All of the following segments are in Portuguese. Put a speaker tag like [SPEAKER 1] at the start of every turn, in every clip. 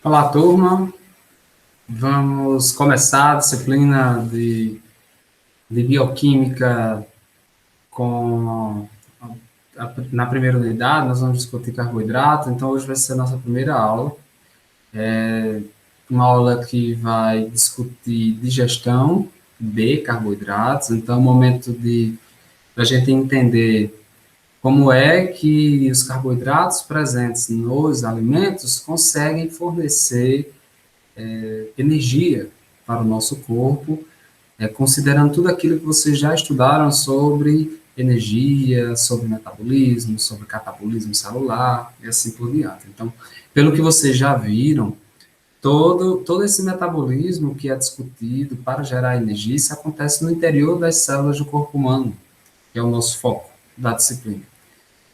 [SPEAKER 1] Olá, turma. Vamos começar a disciplina de bioquímica com na primeira unidade. Nós vamos discutir carboidrato, então hoje vai ser a nossa primeira aula. Uma aula que vai discutir digestão de carboidratos, então é o momento de a gente entender como é que os carboidratos presentes nos alimentos conseguem fornecer energia para o nosso corpo, considerando tudo aquilo que vocês já estudaram sobre energia, sobre metabolismo, sobre catabolismo celular e assim por diante. Então, pelo que vocês já viram, todo esse metabolismo que é discutido para gerar energia, isso acontece no interior das células do corpo humano, que é o nosso foco da disciplina.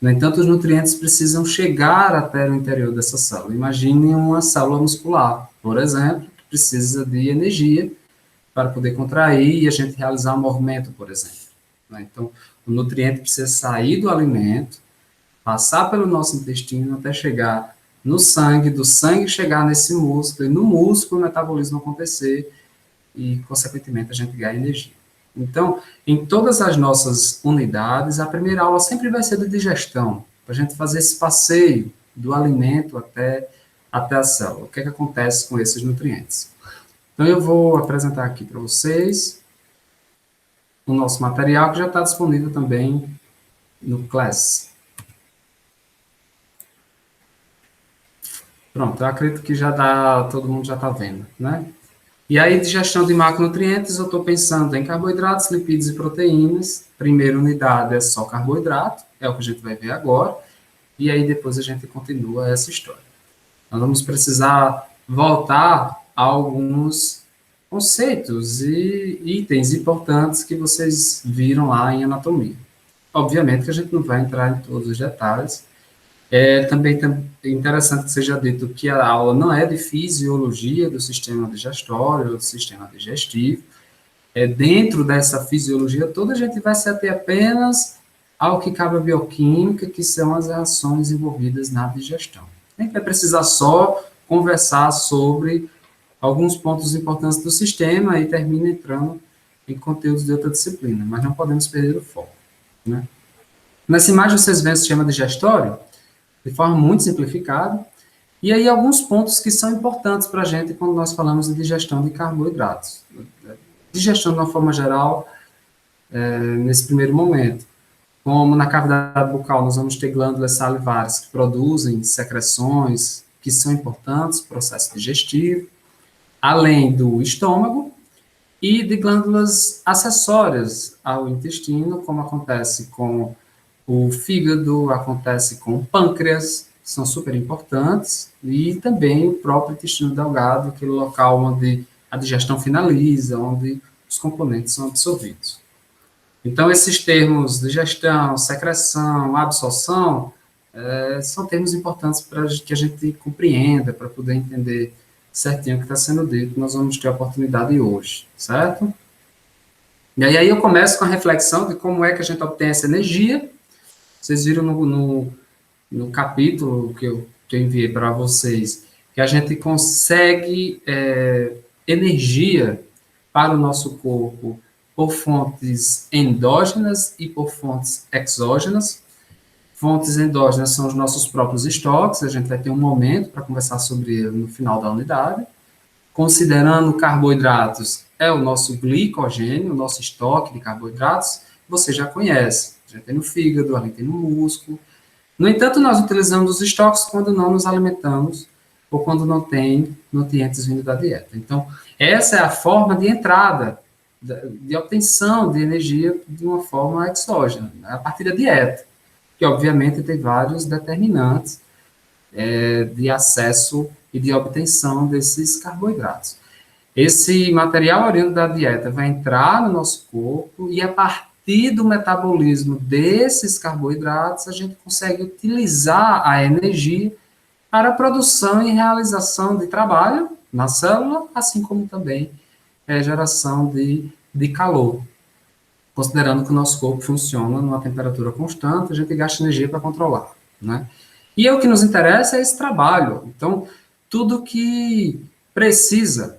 [SPEAKER 1] No entanto, os nutrientes precisam chegar até o interior dessa célula. Imagine uma célula muscular, por exemplo, que precisa de energia para poder contrair e a gente realizar um movimento, por exemplo. Então, o nutriente precisa sair do alimento, passar pelo nosso intestino até chegar no sangue, do sangue chegar nesse músculo, e no músculo o metabolismo acontecer e, consequentemente, a gente ganha energia. Então, em todas as nossas unidades, a primeira aula sempre vai ser de digestão, para a gente fazer esse passeio do alimento até a célula. O que é que acontece com esses nutrientes? Então, eu vou apresentar aqui para vocês o nosso material, que já está disponível também no Class. Pronto, eu acredito que já dá, todo mundo já está vendo, né? E aí, digestão de macronutrientes, eu estou pensando em carboidratos, lipídios e proteínas. Primeira unidade é só carboidrato, é o que a gente vai ver agora. E aí, depois a gente continua essa história. Nós vamos precisar voltar a alguns conceitos e itens importantes que vocês viram lá em anatomia. Obviamente que a gente não vai entrar em todos os detalhes. Também é interessante que seja dito que a aula não é de fisiologia do sistema digestório ou do sistema digestivo. Dentro dessa fisiologia toda, a gente vai se ater apenas ao que cabe à bioquímica, que são as reações envolvidas na digestão. A gente vai precisar só conversar sobre alguns pontos importantes do sistema e termina entrando em conteúdos de outra disciplina, mas não podemos perder o foco, né? Nessa imagem vocês veem o sistema digestório de forma muito simplificada, e aí alguns pontos que são importantes para a gente quando nós falamos de digestão de carboidratos. Digestão de uma forma geral, nesse primeiro momento. Como na cavidade bucal nós vamos ter glândulas salivares que produzem secreções que são importantes para o processo digestivo, além do estômago, e de glândulas acessórias ao intestino, como acontece com o fígado, acontece com o pâncreas, são super importantes, e também o próprio intestino delgado, aquele local onde a digestão finaliza, onde os componentes são absorvidos. Então, esses termos digestão, secreção, absorção, são termos importantes para que a gente compreenda, para poder entender certinho o que está sendo dito. Nós vamos ter a oportunidade hoje, certo? E aí eu começo com a reflexão de como é que a gente obtém essa energia. Vocês viram no capítulo que eu enviei para vocês, que a gente consegue energia para o nosso corpo por fontes endógenas e por fontes exógenas. Fontes endógenas são os nossos próprios estoques, a gente vai ter um momento para conversar sobre ele no final da unidade. Considerando carboidratos, é o nosso glicogênio, o nosso estoque de carboidratos, você já conhece. Já tem no fígado, ali tem no músculo. No entanto, nós utilizamos os estoques quando não nos alimentamos ou quando não tem nutrientes vindo da dieta. Então, essa é a forma de entrada, de obtenção de energia de uma forma exógena, a partir da dieta, que obviamente tem vários determinantes de acesso e de obtenção desses carboidratos. Esse material oriundo da dieta vai entrar no nosso corpo e a partir do metabolismo desses carboidratos, a gente consegue utilizar a energia para a produção e realização de trabalho na célula, assim como também geração de calor. Considerando que o nosso corpo funciona numa temperatura constante, a gente gasta energia para controlar, né? E o que nos interessa é esse trabalho. Então, tudo que precisa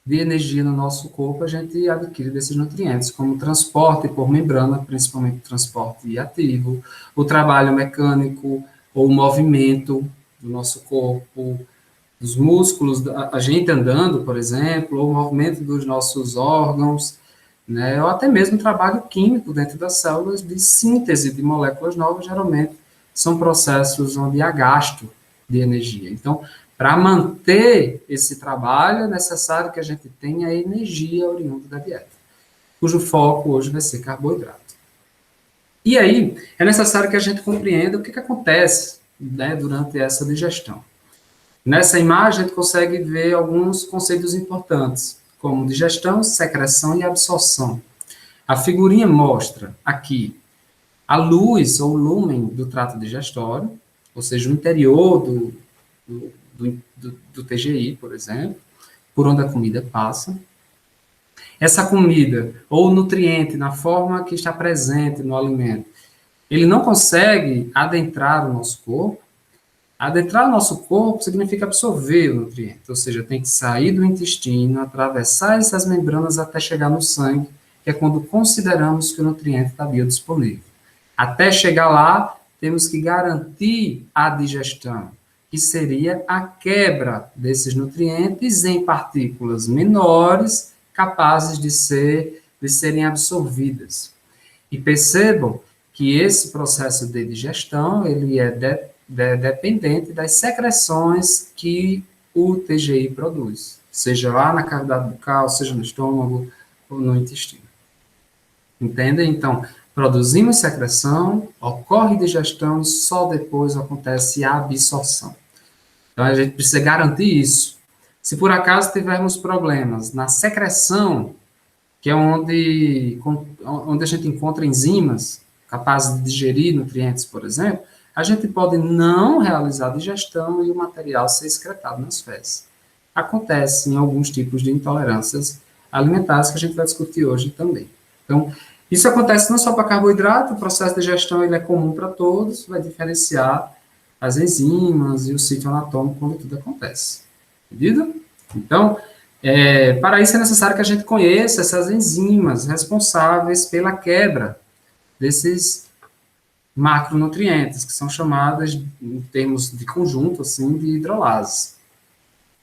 [SPEAKER 1] de energia no nosso corpo, a gente adquire desses nutrientes, como transporte por membrana, principalmente transporte ativo, o trabalho mecânico ou movimento do nosso corpo, dos músculos, a gente andando, por exemplo, ou o movimento dos nossos órgãos, né, ou até mesmo trabalho químico dentro das células de síntese de moléculas novas, geralmente são processos onde há gasto de energia. Então, para manter esse trabalho, é necessário que a gente tenha energia oriunda da dieta, cujo foco hoje vai ser carboidrato. E aí, é necessário que a gente compreenda o que acontece, né, durante essa digestão. Nessa imagem, a gente consegue ver alguns conceitos importantes, como digestão, secreção e absorção. A figurinha mostra aqui a luz ou lúmen do trato digestório, ou seja, o interior do TGI, por exemplo, por onde a comida passa. Essa comida ou nutriente, na forma que está presente no alimento, ele não consegue adentrar o nosso corpo. Adentrar o nosso corpo significa absorver o nutriente, ou seja, tem que sair do intestino, atravessar essas membranas até chegar no sangue, que é quando consideramos que o nutriente está biodisponível. Até chegar lá, temos que garantir a digestão, que seria a quebra desses nutrientes em partículas menores, capazes de serem absorvidas. E percebam que esse processo de digestão, ele é dependente das secreções que o TGI produz, seja lá na cavidade bucal, seja no estômago ou no intestino. Entendem? Então, produzimos secreção, ocorre digestão e só depois acontece a absorção. Então, a gente precisa garantir isso. Se por acaso tivermos problemas na secreção, que é onde a gente encontra enzimas capazes de digerir nutrientes, por exemplo, a gente pode não realizar a digestão e o material ser excretado nas fezes. Acontece em alguns tipos de intolerâncias alimentares que a gente vai discutir hoje também. Então, isso acontece não só para carboidrato, o processo de digestão ele é comum para todos, vai diferenciar as enzimas e o sítio anatômico quando tudo acontece. Entendido? Então, para isso é necessário que a gente conheça essas enzimas responsáveis pela quebra desses macronutrientes, que são chamadas, em termos de conjunto, assim, de hidrolases.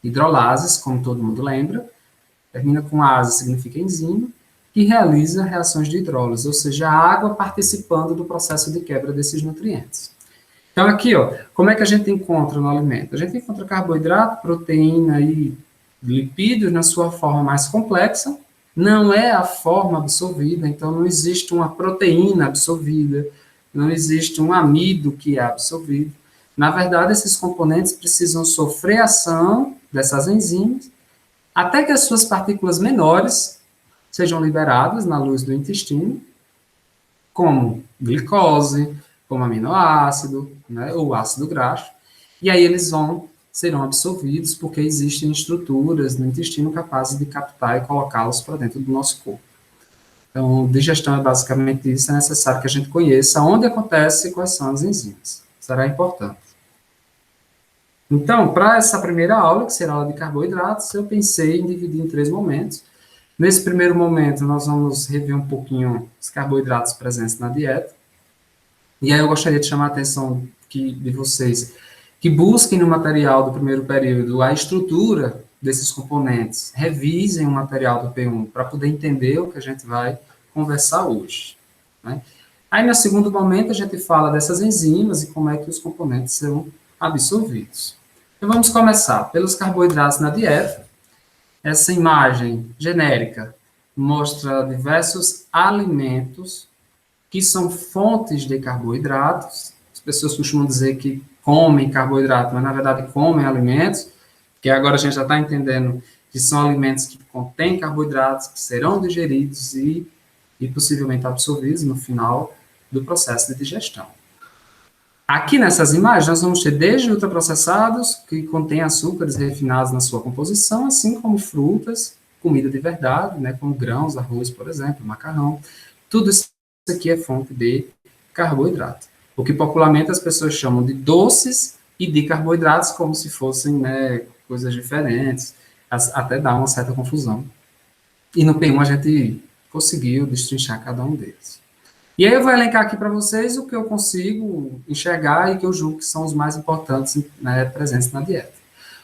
[SPEAKER 1] Hidrolases, como todo mundo lembra, termina com ase, significa enzima, que realiza reações de hidrólise, ou seja, a água participando do processo de quebra desses nutrientes. Então, aqui, ó, como é que a gente encontra no alimento? A gente encontra carboidrato, proteína e lipídios na sua forma mais complexa, não é a forma absorvida, então não existe uma proteína absorvida, não existe um amido que é absorvido. Na verdade, esses componentes precisam sofrer ação dessas enzimas, até que as suas partículas menores sejam liberadas na luz do intestino, como glicose, como aminoácido, né, ou ácido graxo, e aí eles serão absorvidos porque existem estruturas no intestino capazes de captar e colocá-los para dentro do nosso corpo. Então, digestão é basicamente isso, é necessário que a gente conheça onde acontece e quais são as enzimas. Será importante. Então, para essa primeira aula, que será a aula de carboidratos, eu pensei em dividir em 3 momentos. Nesse primeiro momento, nós vamos rever um pouquinho os carboidratos presentes na dieta. E aí eu gostaria de chamar a atenção de vocês que busquem no material do primeiro período a estrutura desses componentes, revisem o material do P1 para poder entender o que a gente vai conversar hoje. Né? Aí, no segundo momento, a gente fala dessas enzimas e como é que os componentes são absorvidos. Então, vamos começar pelos carboidratos na dieta. Essa imagem genérica mostra diversos alimentos que são fontes de carboidratos. As pessoas costumam dizer que comem carboidrato, mas na verdade comem alimentos, que agora a gente já está entendendo que são alimentos que contêm carboidratos, que serão digeridos e possivelmente absorvidos no final do processo de digestão. Aqui nessas imagens nós vamos ter desde ultraprocessados, que contêm açúcares refinados na sua composição, assim como frutas, comida de verdade, né, como grãos, arroz, por exemplo, macarrão. Tudo isso aqui é fonte de carboidrato. O que popularmente as pessoas chamam de doces e de carboidratos como se fossem, né, coisas diferentes, até dá uma certa confusão. E no P1 a gente conseguiu destrinchar cada um deles. E aí eu vou elencar aqui para vocês o que eu consigo enxergar e que eu julgo que são os mais importantes, né, presentes na dieta.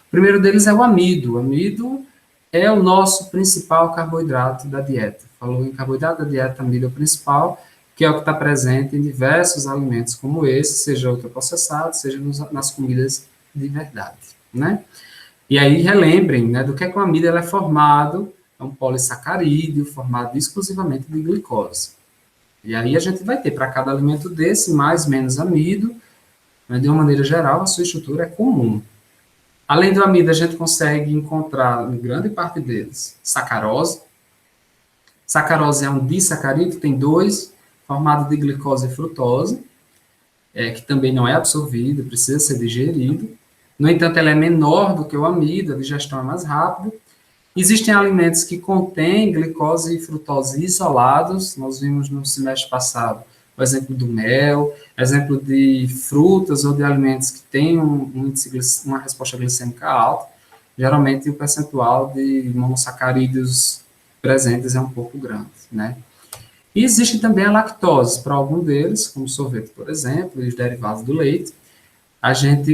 [SPEAKER 1] O primeiro deles é o amido. O amido é o nosso principal carboidrato da dieta. Falou em carboidrato da dieta, amido é o principal, que é o que está presente em diversos alimentos como esse, seja ultraprocessado, seja nas comidas de verdade, né? E aí relembrem, né, do que é que o amido é formado, é um polissacarídeo formado exclusivamente de glicose. E aí a gente vai ter para cada alimento desse mais menos amido, mas de uma maneira geral a sua estrutura é comum. Além do amido, a gente consegue encontrar, em grande parte deles, sacarose. Sacarose é um disacarídeo, tem dois, formado de glicose e frutose, que também não é absorvido, precisa ser digerido. No entanto, ela é menor do que o amido, a digestão é mais rápida. Existem alimentos que contêm glicose e frutose isolados, nós vimos no semestre passado o exemplo do mel, exemplo de frutas ou de alimentos que têm uma resposta glicêmica alta, geralmente o percentual de monossacarídeos presentes é um pouco grande, né? E existe também a lactose, para algum deles, como sorvete, por exemplo, e os derivados do leite, a gente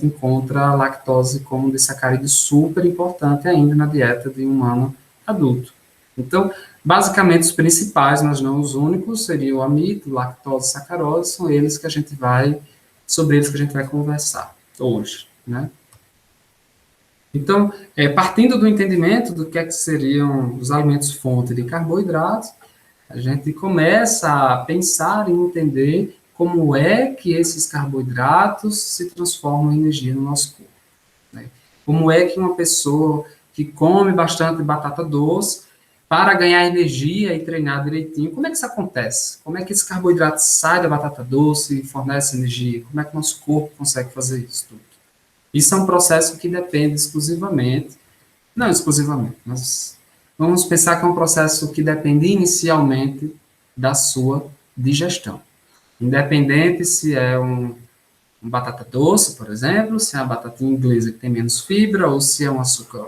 [SPEAKER 1] encontra a lactose como um disacarídeo super importante ainda na dieta de um humano adulto. Então, basicamente, os principais, mas não os únicos, seriam o amido, lactose e sacarose, são eles que sobre eles que a gente vai conversar hoje, né? Então, partindo do entendimento do que é que seriam os alimentos fonte de carboidratos, a gente começa a pensar e entender como é que esses carboidratos se transformam em energia no nosso corpo, né? Como é que uma pessoa que come bastante batata doce, para ganhar energia e treinar direitinho, como é que isso acontece? Como é que esse carboidrato sai da batata doce e fornece energia? Como é que o nosso corpo consegue fazer isso tudo? Isso é um processo que depende exclusivamente, não exclusivamente, mas vamos pensar que é um processo que depende inicialmente da sua digestão. Independente se é um batata doce, por exemplo, se é uma batatinha inglesa que tem menos fibra, ou se é um açúcar,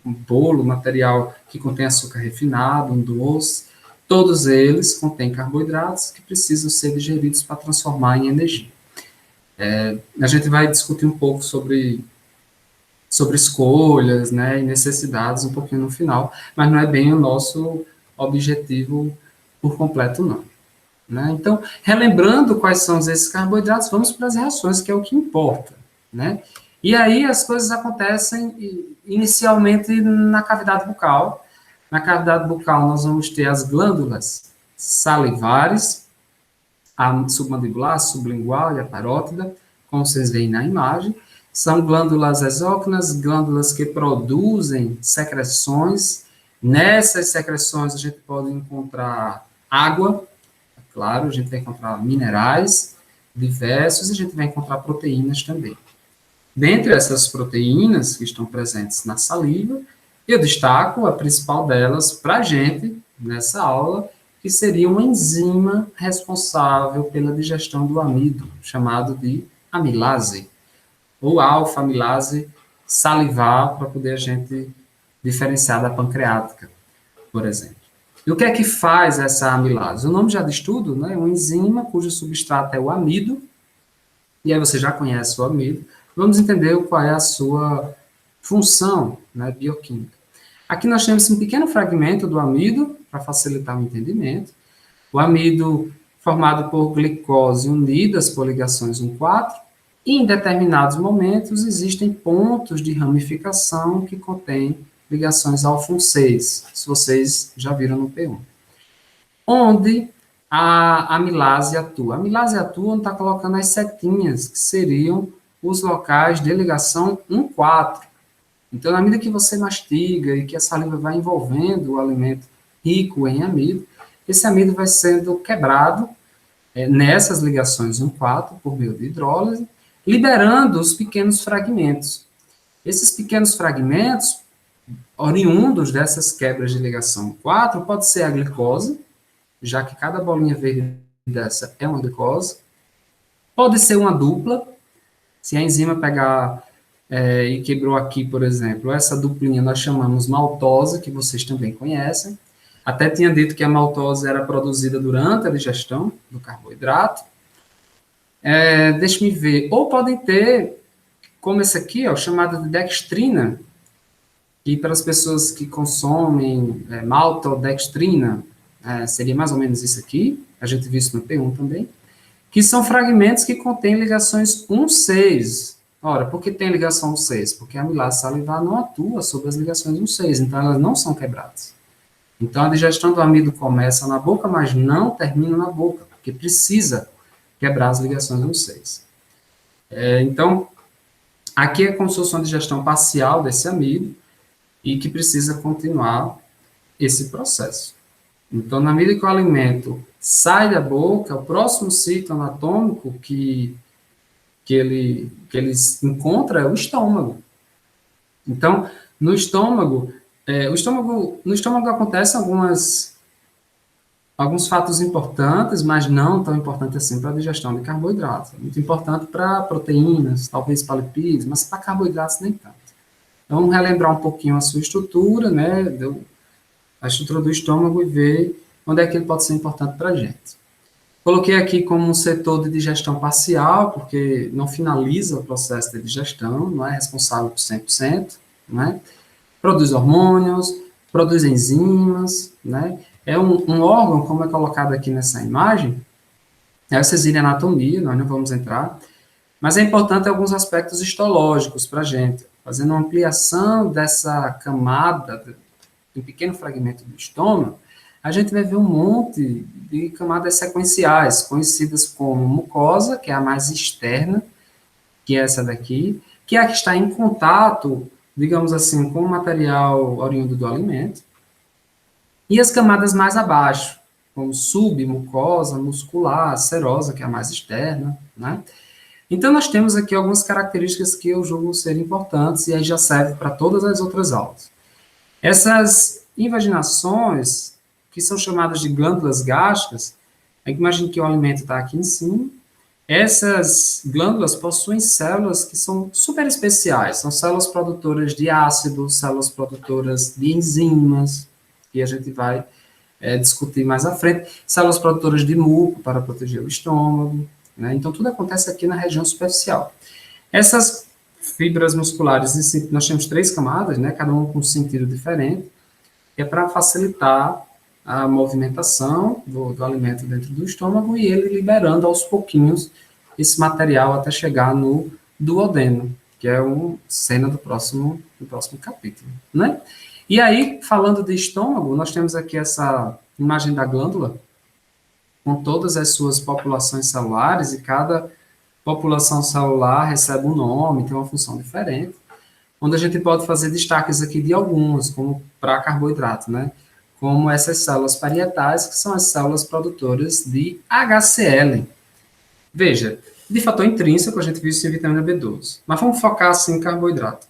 [SPEAKER 1] um bolo, material que contém açúcar refinado, um doce, todos eles contêm carboidratos que precisam ser digeridos para transformar em energia. A gente vai discutir um pouco sobre escolhas, né, e necessidades um pouquinho no final, mas não é bem o nosso objetivo por completo, não. Né? Então, relembrando quais são esses carboidratos, vamos para as reações, que é o que importa. Né? E aí as coisas acontecem inicialmente na cavidade bucal. Na cavidade bucal nós vamos ter as glândulas salivares, a submandibular, a sublingual e a parótida, como vocês veem na imagem. São glândulas exócrinas, glândulas que produzem secreções. Nessas secreções a gente pode encontrar água, claro, a gente vai encontrar minerais diversos e a gente vai encontrar proteínas também. Dentre essas proteínas que estão presentes na saliva, eu destaco a principal delas para a gente, nessa aula, que seria uma enzima responsável pela digestão do amido, chamado de amilase, ou alfa-amilase salivar, para poder a gente diferenciar da pancreática, por exemplo. E o que é que faz essa amilase? O nome já diz tudo, né? É uma enzima cujo substrato é o amido, e aí você já conhece o amido. Vamos entender qual é a sua função, né, bioquímica. Aqui nós temos um pequeno fragmento do amido, para facilitar o entendimento. O amido formado por glicose unidas por ligações 1,4, e em determinados momentos existem pontos de ramificação que contêm ligações alfa-6, se vocês já viram no P1. Onde a amilase atua. A amilase atua onde está colocando as setinhas, que seriam os locais de ligação 1,4. Então, na medida que você mastiga e que a saliva vai envolvendo o alimento rico em amido, esse amido vai sendo quebrado nessas ligações 1,4 por meio de hidrólise, liberando os pequenos fragmentos. Esses pequenos fragmentos, oriundos dessas quebras de ligação 4, pode ser a glicose, já que cada bolinha verde dessa é uma glicose, pode ser uma dupla, Se a enzima pegar e quebrou aqui, por exemplo, essa duplinha nós chamamos maltose, que vocês também conhecem. Até tinha dito que a maltose era produzida durante a digestão do carboidrato. Deixa-me ver. Ou podem ter, como esse aqui, ó, chamado de dextrina, que para as pessoas que consomem maltodextrina, seria mais ou menos isso aqui. A gente viu isso no P1 também. Que são fragmentos que contêm ligações 1,6. Ora, por que tem ligação 1,6? Porque a amilase salivar não atua sobre as ligações 1,6, então elas não são quebradas. Então a digestão do amido começa na boca, mas não termina na boca, porque precisa quebrar as ligações 1,6. Então, aqui é como se fosse uma digestão parcial desse amido e que precisa continuar esse processo. Então, na medida que o alimento sai da boca, o próximo sítio anatômico que ele encontra é o estômago. Então, no estômago acontecem alguns fatos importantes, mas não tão importantes assim para a digestão de carboidratos. É muito importante para proteínas, talvez para lipídios, mas para carboidratos nem tanto. Então, vamos relembrar um pouquinho a sua estrutura, né, a estrutura do estômago e ver onde é que ele pode ser importante para a gente. Coloquei aqui como um setor de digestão parcial, porque não finaliza o processo de digestão, não é responsável por 100%, né? Produz hormônios, produz enzimas, né? É um órgão, como é colocado aqui nessa imagem, vocês viram a anatomia, nós não vamos entrar, mas é importante alguns aspectos histológicos para a gente, fazendo uma ampliação dessa camada, um pequeno fragmento do estômago, a gente vai ver um monte de camadas sequenciais, conhecidas como mucosa, que é a mais externa, que é essa daqui, que é a que está em contato, digamos assim, com o material oriundo do alimento, e as camadas mais abaixo, como submucosa, muscular, serosa, que é a mais externa, né? Então, nós temos aqui algumas características que eu julgo ser importantes, e aí já serve para todas as outras aulas. Essas invaginações, que são chamadas de glândulas gástricas, imagine que o alimento está aqui em cima, essas glândulas possuem células que são super especiais, são células produtoras de ácido, células produtoras de enzimas, que a gente vai discutir mais à frente, células produtoras de muco para proteger o estômago, né? Então, tudo acontece aqui na região superficial. Essas fibras musculares, nós temos 3 camadas, né, cada uma com um sentido diferente, é para facilitar a movimentação do alimento dentro do estômago e ele liberando aos pouquinhos esse material até chegar no duodeno, que é uma cena do próximo capítulo, né? E aí, falando de estômago, nós temos aqui essa imagem da glândula, com todas as suas populações celulares, e cada população celular recebe um nome, tem uma função diferente, onde a gente pode fazer destaques aqui de algumas, como para carboidrato, né? Como essas células parietais, que são as células produtoras de HCl. Veja, de fator intrínseco, a gente viu isso em vitamina B12. Mas vamos focar assim em carboidrato.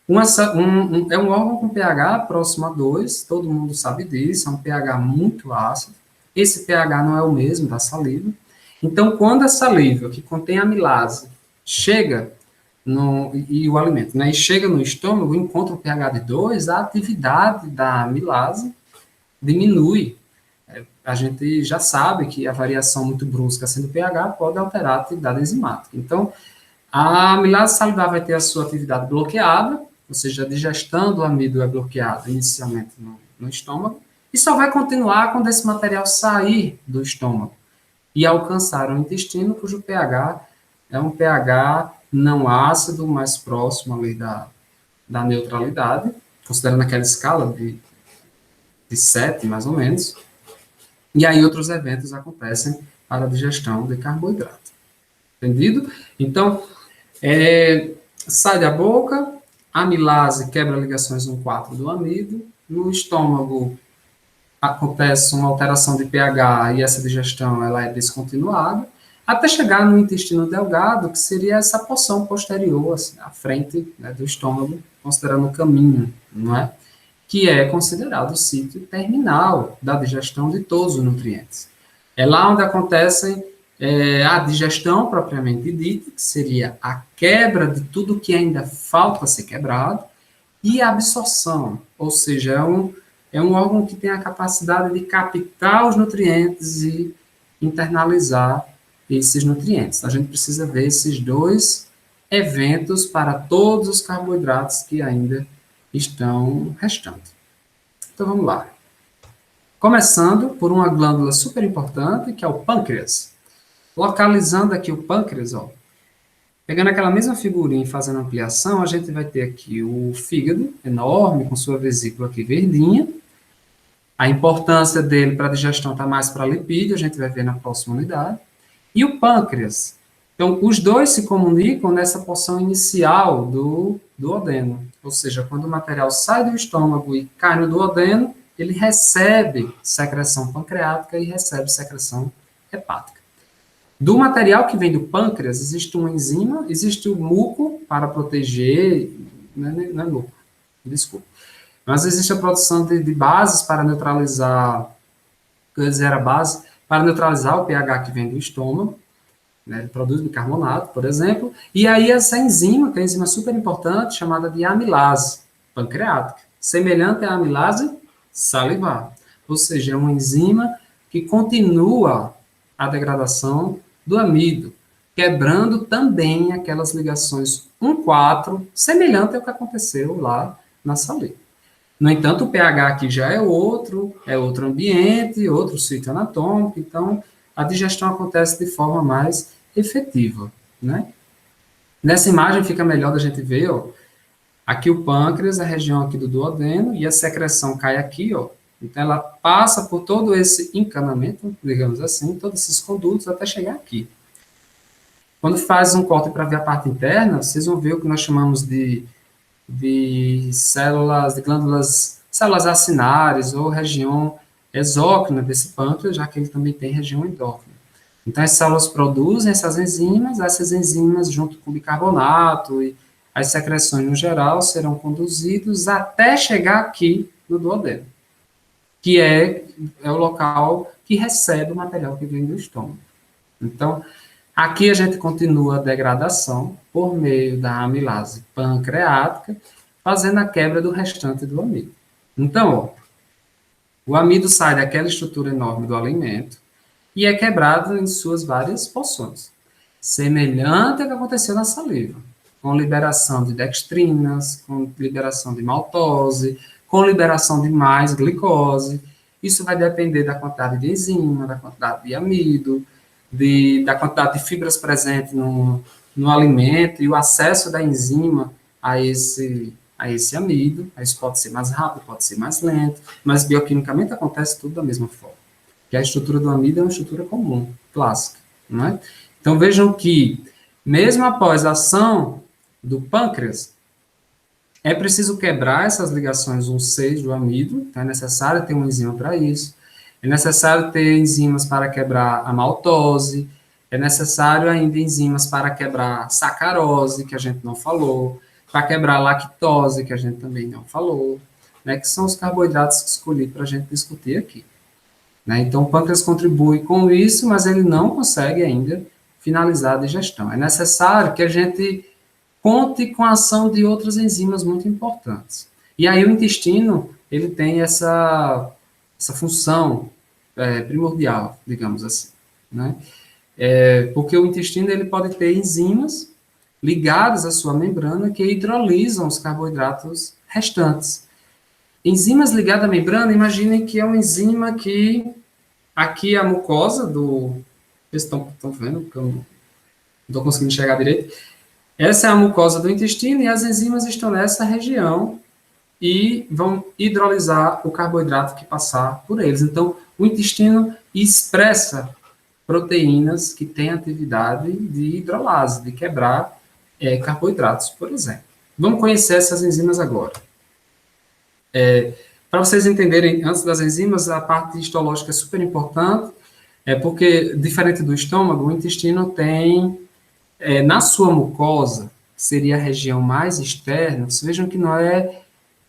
[SPEAKER 1] É um órgão com pH próximo a 2, todo mundo sabe disso, é um pH muito ácido. Esse pH não é o mesmo da saliva. Então, quando a saliva, que contém amilase, chega e o alimento, né, e chega no estômago, encontra o pH de 2, a atividade da amilase diminui. A gente já sabe que a variação muito brusca assim do pH pode alterar a atividade enzimática. Então, a amilase salivar vai ter a sua atividade bloqueada, ou seja, a digestão do amido é bloqueada inicialmente no estômago, e só vai continuar quando esse material sair do estômago e alcançar o intestino, cujo pH é um pH não ácido, mais próximo ali da neutralidade, considerando aquela escala de 7, mais ou menos. E aí outros eventos acontecem para a digestão de carboidrato. Entendido? Então, sai da boca, a amilase quebra ligações 1,4 do amido, no estômago acontece uma alteração de pH e essa digestão ela é descontinuada, até chegar no intestino delgado, que seria essa porção posterior, assim, à frente, né, do estômago, considerando o caminho, não é? Que é considerado o sítio terminal da digestão de todos os nutrientes. É lá onde acontecem A digestão propriamente dita, que seria a quebra de tudo que ainda falta ser quebrado, e a absorção, ou seja, é um órgão que tem a capacidade de captar os nutrientes e internalizar esses nutrientes. A gente precisa ver esses dois eventos para todos os carboidratos que ainda estão restando. Então vamos lá. Começando por uma glândula super importante, que é o pâncreas. Localizando aqui o pâncreas, ó, pegando aquela mesma figurinha e fazendo ampliação, a gente vai ter aqui o fígado, enorme, com sua vesícula aqui verdinha. A importância dele para a digestão está mais para lipídio, a gente vai ver na próxima unidade. E o pâncreas. Então, os dois se comunicam nessa porção inicial do duodeno. Ou seja, quando o material sai do estômago e cai no duodeno, ele recebe secreção pancreática e recebe secreção hepática. Do material que vem do pâncreas, existe uma enzima, existe o muco para proteger, não é muco, desculpa, mas existe a produção de bases para neutralizar, a base, para neutralizar o pH que vem do estômago, né, ele produz bicarbonato, por exemplo, e aí essa enzima, que é uma enzima super importante, chamada de amilase pancreática, semelhante à amilase salivar, ou seja, é uma enzima que continua a degradação do amido, quebrando também aquelas ligações 1,4, semelhante ao que aconteceu lá na saliva. No entanto, o pH aqui já é outro ambiente, outro sítio anatômico, então a digestão acontece de forma mais efetiva, né? Nessa imagem fica melhor da gente ver, ó, aqui o pâncreas, a região aqui do duodeno, e a secreção cai aqui, ó. Então ela passa por todo esse encanamento, digamos assim, todos esses condutos até chegar aqui. Quando faz um corte para ver a parte interna, vocês vão ver o que nós chamamos de células, de glândulas, células acinárias ou região exócrina desse pâncreas, já que ele também tem região endócrina. Então, as células produzem essas enzimas, junto com o bicarbonato e as secreções no geral, serão conduzidos até chegar aqui no duodeno, que é o local que recebe o material que vem do estômago. Então, aqui a gente continua a degradação por meio da amilase pancreática, fazendo a quebra do restante do amido. Então, ó, o amido sai daquela estrutura enorme do alimento e é quebrado em suas várias porções, semelhante ao que aconteceu na saliva, com liberação de dextrinas, com liberação de maltose, com liberação de mais glicose. Isso vai depender da quantidade de enzima, da quantidade de amido, da quantidade de fibras presentes no alimento e o acesso da enzima a esse amido. Isso pode ser mais rápido, pode ser mais lento, mas bioquimicamente acontece tudo da mesma forma. Que a estrutura do amido é uma estrutura comum, clássica, não é? Então vejam que, mesmo após a ação do pâncreas, é preciso quebrar essas ligações 1,6 do amido, então é necessário ter uma enzima para isso, é necessário ter enzimas para quebrar a maltose, é necessário ainda enzimas para quebrar sacarose, que a gente não falou, para quebrar lactose, que a gente também não falou, né, que são os carboidratos que escolhi para a gente discutir aqui. Né? Então, o pâncreas contribui com isso, mas ele não consegue ainda finalizar a digestão. É necessário que a gente conte com a ação de outras enzimas muito importantes. E aí o intestino, ele tem essa função primordial, digamos assim, né? Porque o intestino ele pode ter enzimas ligadas à sua membrana que hidrolisam os carboidratos restantes. Enzimas ligadas à membrana, imaginem que é uma enzima que aqui a mucosa do... Vocês estão vendo? Porque eu não estou conseguindo enxergar direito. Essa é a mucosa do intestino e as enzimas estão nessa região e vão hidrolisar o carboidrato que passar por eles. Então, o intestino expressa proteínas que têm atividade de hidrolase, de quebrar carboidratos, por exemplo. Vamos conhecer essas enzimas agora. Para vocês entenderem, antes das enzimas, a parte histológica é super importante, porque, diferente do estômago, o intestino tem, na sua mucosa, que seria a região mais externa, vocês vejam que não é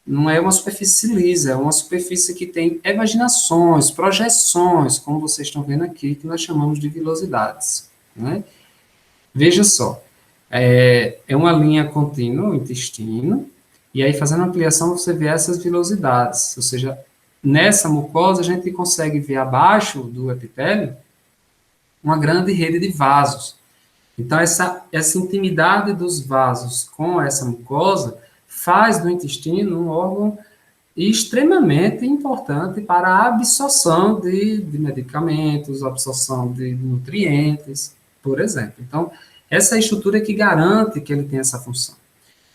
[SPEAKER 1] não é uma superfície lisa, é uma superfície que tem evaginações, projeções, como vocês estão vendo aqui, que nós chamamos de vilosidades, né? Veja só, é uma linha contínua, o intestino, e aí fazendo a ampliação você vê essas vilosidades, ou seja, nessa mucosa a gente consegue ver abaixo do epitélio uma grande rede de vasos. Então, essa intimidade dos vasos com essa mucosa faz do intestino um órgão extremamente importante para a absorção de medicamentos, absorção de nutrientes, por exemplo. Então, essa é a estrutura que garante que ele tem essa função.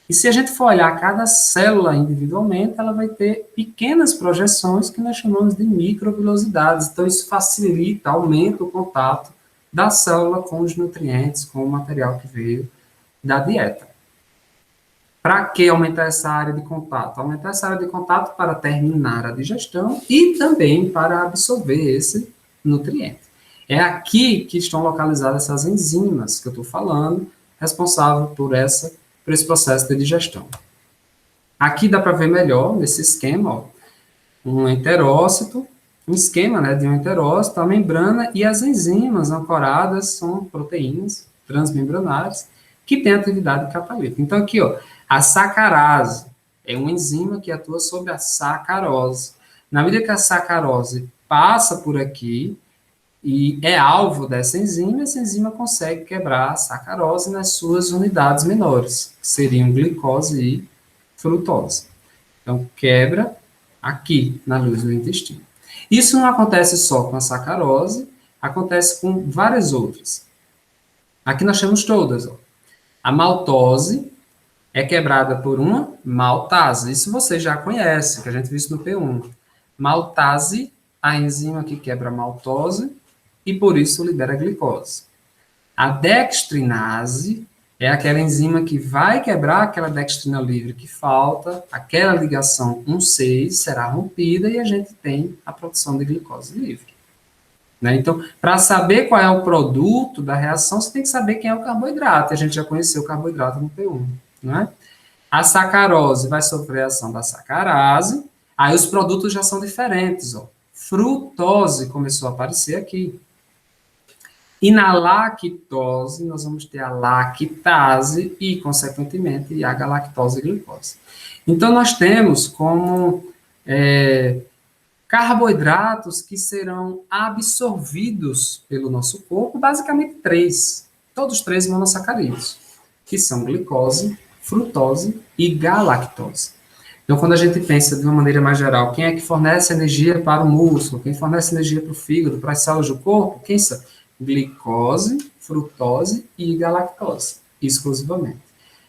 [SPEAKER 1] E se a gente for olhar cada célula individualmente, ela vai ter pequenas projeções que nós chamamos de microvilosidades. Então, isso facilita, aumenta o contato da célula com os nutrientes, com o material que veio da dieta. Para que aumentar essa área de contato? Aumentar essa área de contato para terminar a digestão e também para absorver esse nutriente. É aqui que estão localizadas essas enzimas que eu estou falando, responsável por esse processo de digestão. Aqui dá para ver melhor, nesse esquema, ó, um enterócito, um esquema, né, de um enterócito, a membrana e as enzimas ancoradas são proteínas transmembranares que têm atividade catalítica. Então, aqui, ó, a sacarase é uma enzima que atua sobre a sacarose. Na medida que a sacarose passa por aqui e é alvo dessa enzima, essa enzima consegue quebrar a sacarose nas suas unidades menores, que seriam glicose e frutose. Então, quebra aqui na luz do intestino. Isso não acontece só com a sacarose, acontece com várias outras. Aqui nós temos todas. Ó. A maltose é quebrada por uma maltase. Isso você já conhece, que a gente viu isso no P1. Maltase, a enzima que quebra a maltose e por isso libera glicose. A dextrinase é aquela enzima que vai quebrar aquela dextrina livre que falta, aquela ligação 1,6 será rompida e a gente tem a produção de glicose livre. Né? Então, para saber qual é o produto da reação, você tem que saber quem é o carboidrato. A gente já conheceu o carboidrato no P1. Né? A sacarose vai sofrer a ação da sacarase, aí os produtos já são diferentes. Ó. Frutose começou a aparecer aqui. E na lactose, nós vamos ter a lactase e, consequentemente, a galactose e glicose. Então, nós temos como carboidratos que serão absorvidos pelo nosso corpo, basicamente três, todos três monossacarídeos, que são glicose, frutose e galactose. Então, quando a gente pensa de uma maneira mais geral, quem é que fornece energia para o músculo, quem fornece energia para o fígado, para as células do corpo, quem são? Glicose, frutose e galactose, exclusivamente.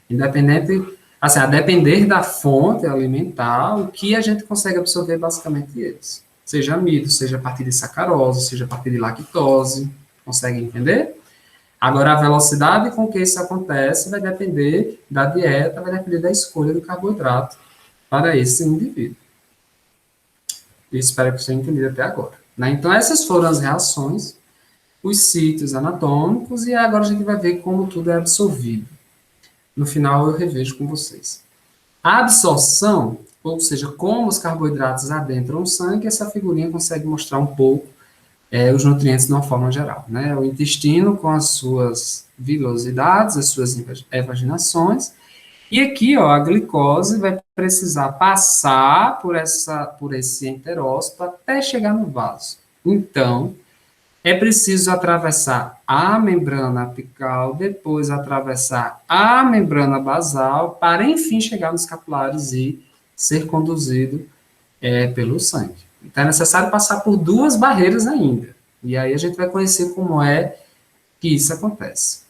[SPEAKER 1] Independente, assim, a depender da fonte alimentar, o que a gente consegue absorver basicamente eles. Seja amido, seja a partir de sacarose, seja a partir de lactose, consegue entender? Agora, a velocidade com que isso acontece vai depender da dieta, vai depender da escolha do carboidrato para esse indivíduo. Eu espero que você tenha entendido até agora. Né? Então, essas foram as reações, os sítios anatômicos, e agora a gente vai ver como tudo é absorvido. No final, eu revejo com vocês. A absorção, ou seja, como os carboidratos adentram o sangue, essa figurinha consegue mostrar um pouco os nutrientes de uma forma geral. Né? O intestino com as suas vilosidades, as suas evaginações, e aqui, ó, a glicose vai precisar passar por esse enterócito até chegar no vaso. Então, é preciso atravessar a membrana apical, depois atravessar a membrana basal, para enfim chegar nos capilares e ser conduzido pelo sangue. Então, é necessário passar por duas barreiras ainda. E aí a gente vai conhecer como é que isso acontece.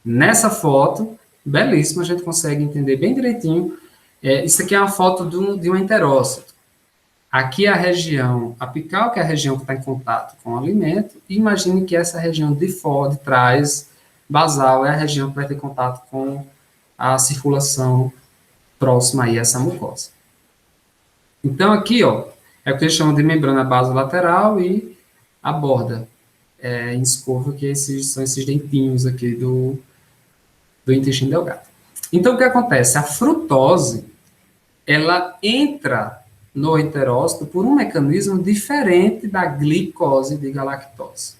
[SPEAKER 1] Nessa foto, belíssima, a gente consegue entender bem direitinho. Isso aqui é uma foto de um enterócito. Aqui é a região apical, que é a região que está em contato com o alimento, e imagine que essa região de fora, de trás, basal, é a região que vai ter contato com a circulação próxima aí a essa mucosa. Então, aqui, ó, é o que eles chamam de membrana basolateral e a borda em escova, que são esses dentinhos aqui do intestino delgado. Então, o que acontece? A frutose, ela entra no enterócito por um mecanismo diferente da glicose de galactose.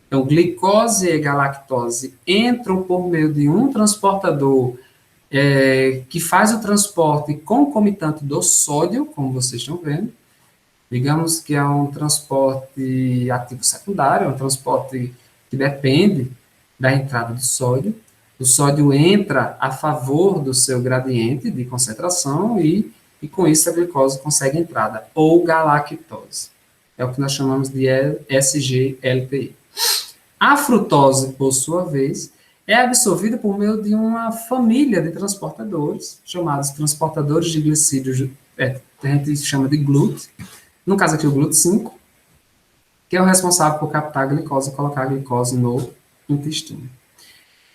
[SPEAKER 1] Então, glicose e galactose entram por meio de um transportador que faz o transporte concomitante do sódio, como vocês estão vendo. Digamos que é um transporte ativo secundário, é um transporte que depende da entrada do sódio. O sódio entra a favor do seu gradiente de concentração e com isso a glicose consegue entrada, ou galactose. É o que nós chamamos de SGLTI. A frutose, por sua vez, é absorvida por meio de uma família de transportadores, chamados transportadores de glicídios, a gente chama de GLUT, no caso aqui o GLUT5, que é o responsável por captar a glicose e colocar a glicose no intestino,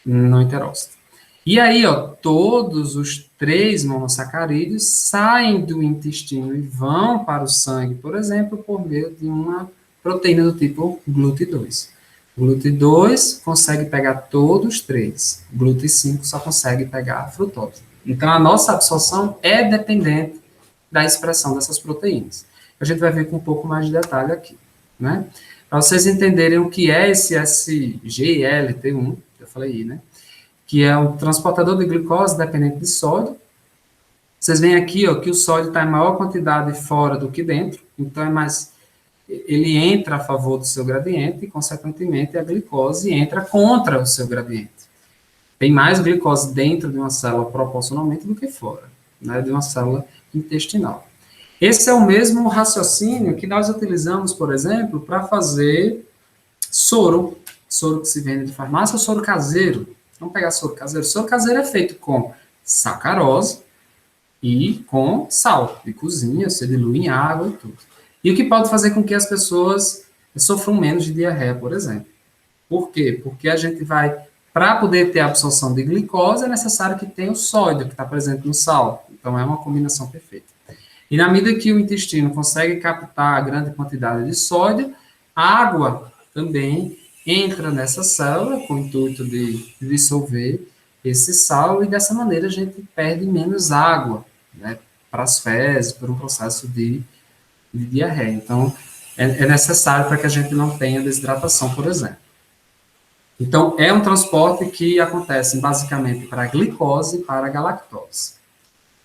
[SPEAKER 1] no enterócito. E aí, todos os 3 monossacarídeos saem do intestino e vão para o sangue, por exemplo, por meio de uma proteína do tipo GLUT2. O GLUT2 consegue pegar todos os 3. O GLUT5 só consegue pegar a frutose. Então, a nossa absorção é dependente da expressão dessas proteínas. A gente vai ver com um pouco mais de detalhe aqui, né? Para vocês entenderem o que é esse SGLT1, eu falei aí, né? Que é um transportador de glicose dependente de sódio. Vocês veem aqui, que o sódio está em maior quantidade fora do que dentro, então ele entra a favor do seu gradiente e, consequentemente, a glicose entra contra o seu gradiente. Tem mais glicose dentro de uma célula proporcionalmente do que fora, né, de uma célula intestinal. Esse é o mesmo raciocínio que nós utilizamos, por exemplo, para fazer soro que se vende de farmácia, ou soro caseiro. Vamos pegar soro caseiro. Soro caseiro é feito com sacarose e com sal de cozinha, você dilui em água e tudo. E o que pode fazer com que as pessoas sofram menos de diarreia, por exemplo. Por quê? Porque a gente vai, para poder ter a absorção de glicose, é necessário que tenha o sódio, que está presente no sal. Então, é uma combinação perfeita. E na medida que o intestino consegue captar a grande quantidade de sódio, a água também entra nessa célula com o intuito de dissolver esse sal, e dessa maneira a gente perde menos água, né, para as fezes, por um processo de diarreia. Então, é necessário para que a gente não tenha desidratação, por exemplo. Então, é um transporte que acontece basicamente para a glicose e para a galactose.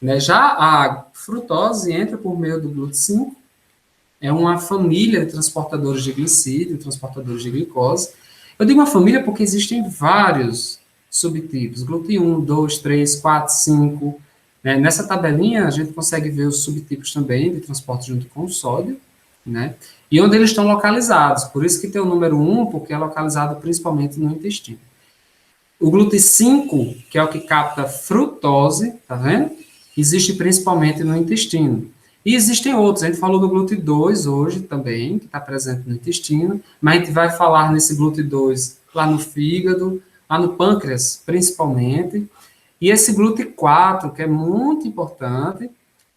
[SPEAKER 1] Né? Já a frutose entra por meio do GLUT5, é uma família de transportadores de glicídio, transportadores de glicose. Eu digo uma família porque existem vários subtipos, GLUT1, 2, 3, 4, 5. Né? Nessa tabelinha, a gente consegue ver os subtipos também de transporte junto com o sódio, né? E onde eles estão localizados. Por isso que tem o número 1, porque é localizado principalmente no intestino. O GLUT5, que é o que capta frutose, tá vendo? Existe principalmente no intestino. E existem outros, a gente falou do GLUT2 hoje também, que está presente no intestino, mas a gente vai falar nesse GLUT2 lá no fígado, lá no pâncreas, principalmente. E esse GLUT4, que é muito importante,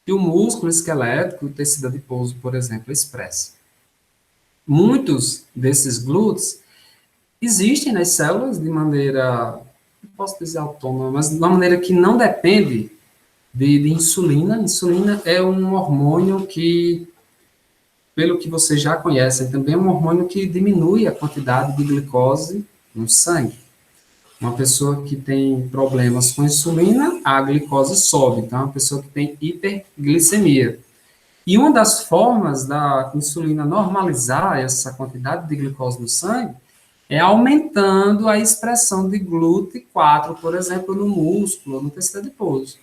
[SPEAKER 1] que o músculo esquelético, o tecido adiposo, por exemplo, expressa. Muitos desses GLUTs existem nas células de maneira, não posso dizer autônoma, mas de uma maneira que não depende de insulina. Insulina é um hormônio que, pelo que vocês já conhecem, também é um hormônio que diminui a quantidade de glicose no sangue. Uma pessoa que tem problemas com insulina, a glicose sobe. Então, é uma pessoa que tem hiperglicemia. E uma das formas da insulina normalizar essa quantidade de glicose no sangue é aumentando a expressão de GLUT4, por exemplo, no músculo, no tecido adiposo.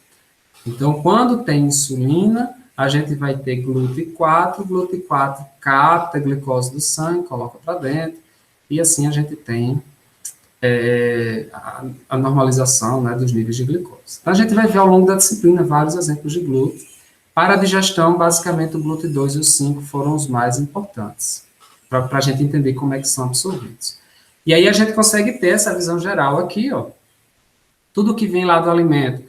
[SPEAKER 1] Então, quando tem insulina, a gente vai ter GLUT4, GLUT4 capta a glicose do sangue, coloca para dentro, e assim a gente tem a normalização, né, dos níveis de glicose. Então, a gente vai ver ao longo da disciplina vários exemplos de GLUT. Para a digestão, basicamente, o GLUT2 e o 5 foram os mais importantes, para a gente entender como é que são absorvidos. E aí a gente consegue ter essa visão geral aqui, tudo que vem lá do alimento,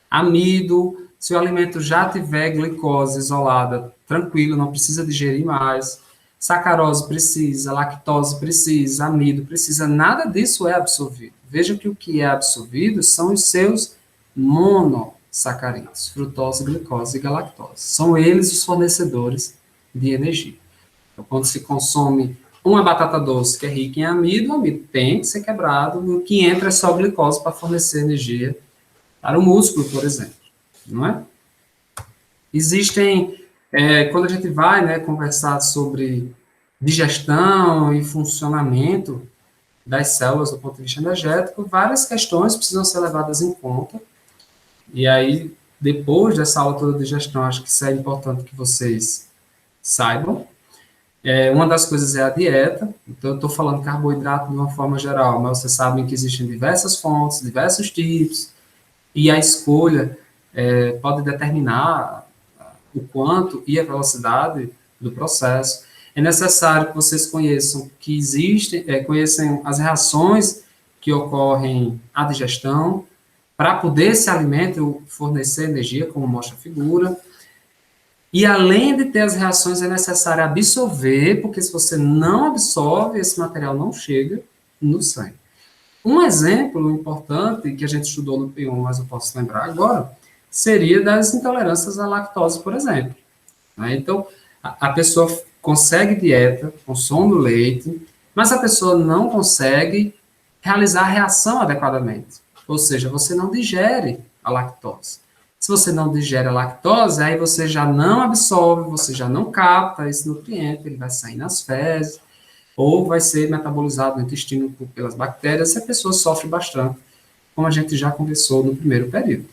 [SPEAKER 1] amido, se o alimento já tiver glicose isolada, tranquilo, não precisa digerir mais. Sacarose precisa, lactose precisa, amido precisa, nada disso é absorvido. Veja que o que é absorvido são os seus monossacáridos. sacarídeos, frutose, glicose e galactose. São eles os fornecedores de energia. Então, quando se consome uma batata doce que é rica em amido, o amido tem que ser quebrado, e o que entra é só glicose para fornecer energia para o músculo, por exemplo, não é? Existem, quando a gente vai, né, conversar sobre digestão e funcionamento das células do ponto de vista energético, várias questões precisam ser levadas em conta. E aí, depois dessa aula toda de digestão, acho que isso é importante que vocês saibam. Uma das coisas é a dieta. Então, eu estou falando carboidrato de uma forma geral, mas vocês sabem que existem diversas fontes, diversos tipos, e a escolha pode determinar o quanto e a velocidade do processo. É necessário que vocês conheçam que conheçam as reações que ocorrem à digestão, para poder esse alimento fornecer energia, como mostra a figura. E além de ter as reações, é necessário absorver, porque se você não absorve, esse material não chega no sangue. Um exemplo importante que a gente estudou no P1, mas eu posso lembrar agora, seria das intolerâncias à lactose, por exemplo. Então, a pessoa consegue dieta, consome o leite, mas a pessoa não consegue realizar a reação adequadamente. Ou seja, você não digere a lactose. Se você não digere a lactose, aí você já não absorve, você já não capta esse nutriente, ele vai sair nas fezes, ou vai ser metabolizado no intestino pelas bactérias, e a pessoa sofre bastante, como a gente já conversou no primeiro período.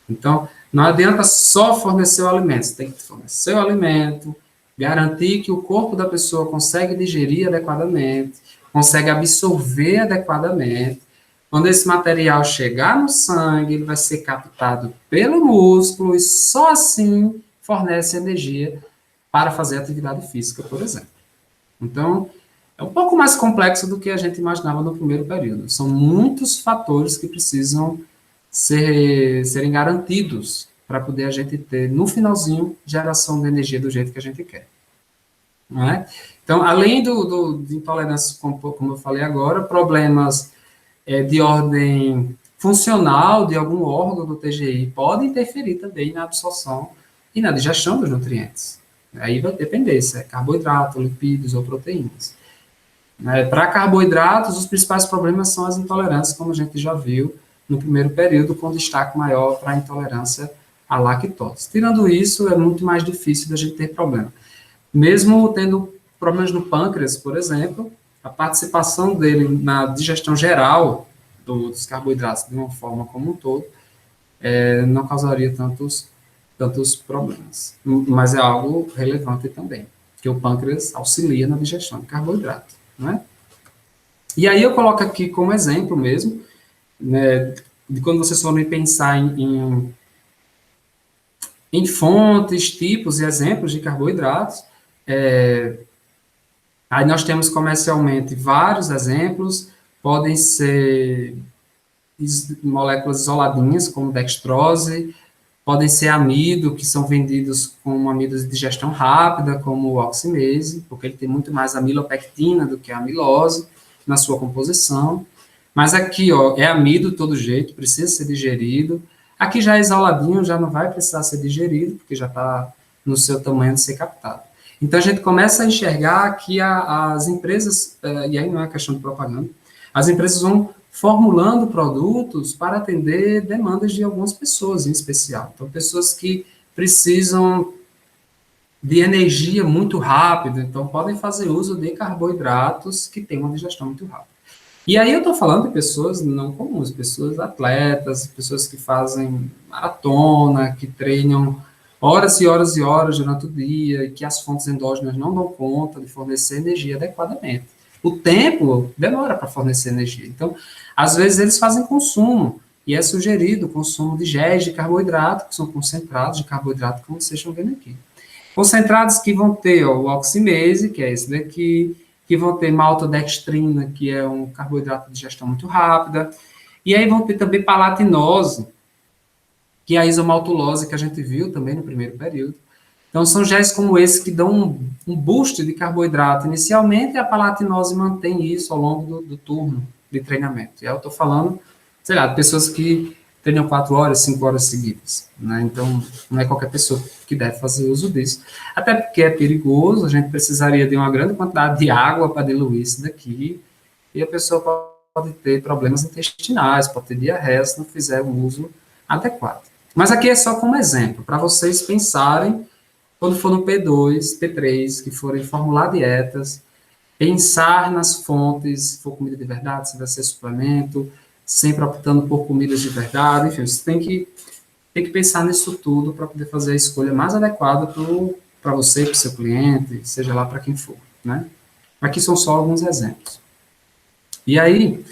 [SPEAKER 1] Então, não adianta só fornecer o alimento, você tem que fornecer o alimento, garantir que o corpo da pessoa consegue digerir adequadamente, consegue absorver adequadamente. Quando esse material chegar no sangue, ele vai ser captado pelo músculo e só assim fornece energia para fazer atividade física, por exemplo. Então, é um pouco mais complexo do que a gente imaginava no primeiro período. São muitos fatores que precisam serem garantidos para poder a gente ter, no finalzinho, geração de energia do jeito que a gente quer. Não é? Então, além de intolerância, como eu falei agora, problemas de ordem funcional de algum órgão do TGI podem interferir também na absorção e na digestão dos nutrientes. Aí vai depender se é carboidrato, lipídios ou proteínas. Para carboidratos, os principais problemas são as intolerâncias, como a gente já viu no primeiro período, com destaque maior para a intolerância à lactose. Tirando isso, é muito mais difícil da gente ter problema. Mesmo tendo problemas no pâncreas, por exemplo, a participação dele na digestão geral dos carboidratos de uma forma como um todo não causaria tantos problemas. Mas é algo relevante também, que o pâncreas auxilia na digestão de carboidrato. Né? E aí eu coloco aqui como exemplo mesmo, né, de quando vocês forem pensar em fontes, tipos e exemplos de carboidratos, aí nós temos comercialmente vários exemplos, podem ser moléculas isoladinhas, como dextrose, podem ser amido, que são vendidos como amidos de digestão rápida, como o oximase, porque ele tem muito mais amilopectina do que a amilose na sua composição. Mas aqui, ó, é amido de todo jeito, precisa ser digerido. Aqui já é isoladinho, já não vai precisar ser digerido, porque já está no seu tamanho de ser captado. Então, a gente começa a enxergar que as empresas, e aí não é questão de propaganda, as empresas vão formulando produtos para atender demandas de algumas pessoas em especial. Então, pessoas que precisam de energia muito rápido, então podem fazer uso de carboidratos que têm uma digestão muito rápida. E aí eu estou falando de pessoas não comuns, pessoas atletas, pessoas que fazem maratona, que treinam horas e horas e horas durante o dia, e que as fontes endógenas não dão conta de fornecer energia adequadamente. O tempo demora para fornecer energia. Então, às vezes eles fazem consumo, e é sugerido o consumo de géis de carboidrato, que são concentrados de carboidrato, como vocês estão vendo aqui. Concentrados que vão ter o oximase, que é esse daqui, que vão ter maltodextrina, que é um carboidrato de digestão muito rápida, e aí vão ter também palatinose, que é a isomaltulose que a gente viu também no primeiro período. Então, são géis como esse que dão um boost de carboidrato inicialmente, e a palatinose mantém isso ao longo do turno de treinamento. E aí eu estou falando, sei lá, de pessoas que treinam 4 horas, 5 horas seguidas, né? Então, não é qualquer pessoa que deve fazer uso disso. Até porque é perigoso, a gente precisaria de uma grande quantidade de água para diluir isso daqui, e a pessoa pode ter problemas intestinais, pode ter diarreia se não fizer o uso adequado. Mas aqui é só como exemplo, para vocês pensarem, quando for no P2, P3, que forem formular dietas, pensar nas fontes, se for comida de verdade, se vai ser suplemento, sempre optando por comidas de verdade, enfim, você tem que pensar nisso tudo para poder fazer a escolha mais adequada para você, para o seu cliente, seja lá para quem for, né? Aqui são só alguns exemplos. E aí,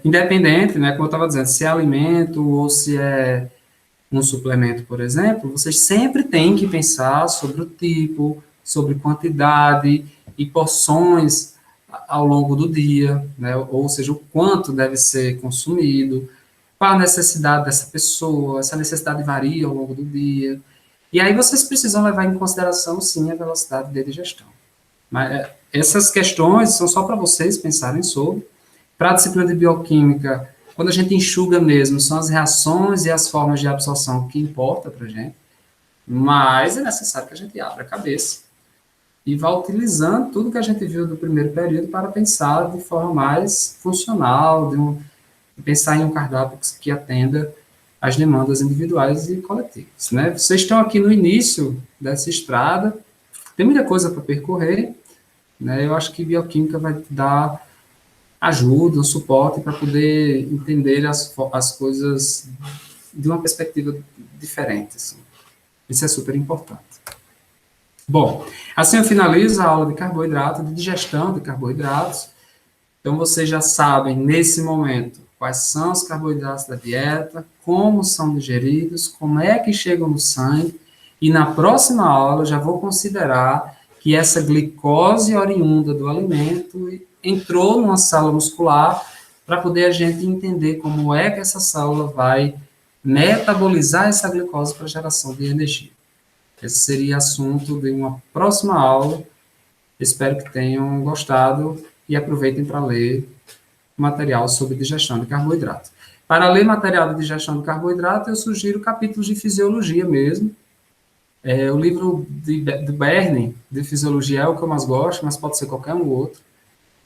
[SPEAKER 1] independente, né, como eu estava dizendo, se é alimento ou se é um suplemento, por exemplo, vocês sempre têm que pensar sobre o tipo, sobre quantidade e porções ao longo do dia, né? Ou seja, o quanto deve ser consumido, qual a necessidade dessa pessoa, essa necessidade varia ao longo do dia. E aí vocês precisam levar em consideração, sim, a velocidade de digestão. Mas essas questões são só para vocês pensarem sobre. Para a disciplina de bioquímica, quando a gente enxuga mesmo, são as reações e as formas de absorção que importa para a gente, mas é necessário que a gente abra a cabeça e vá utilizando tudo que a gente viu do primeiro período para pensar de forma mais funcional, pensar em um cardápio que atenda às demandas individuais e coletivas, né? Vocês estão aqui no início dessa estrada, tem muita coisa para percorrer, né? Eu acho que bioquímica vai te dar ajuda, um suporte para poder entender as coisas de uma perspectiva diferente. Assim. Isso é super importante. Bom, assim eu finalizo a aula de carboidrato, de digestão de carboidratos. Então, vocês já sabem, nesse momento, quais são os carboidratos da dieta, como são digeridos, como é que chegam no sangue, e na próxima aula eu já vou considerar que essa glicose oriunda do alimento entrou numa célula muscular para poder a gente entender como é que essa célula vai metabolizar essa glicose para geração de energia. Esse seria assunto de uma próxima aula. Espero que tenham gostado e aproveitem para ler material sobre digestão de carboidrato. Para ler material de digestão de carboidrato, eu sugiro capítulos de fisiologia mesmo. O livro do Bernin, de fisiologia, é o que eu mais gosto, mas pode ser qualquer um outro.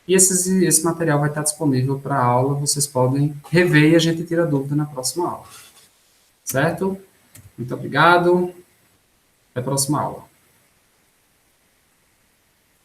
[SPEAKER 1] E esse material vai estar disponível para a aula, vocês podem rever e a gente tira dúvida na próxima aula. Certo? Muito obrigado. Até a próxima aula.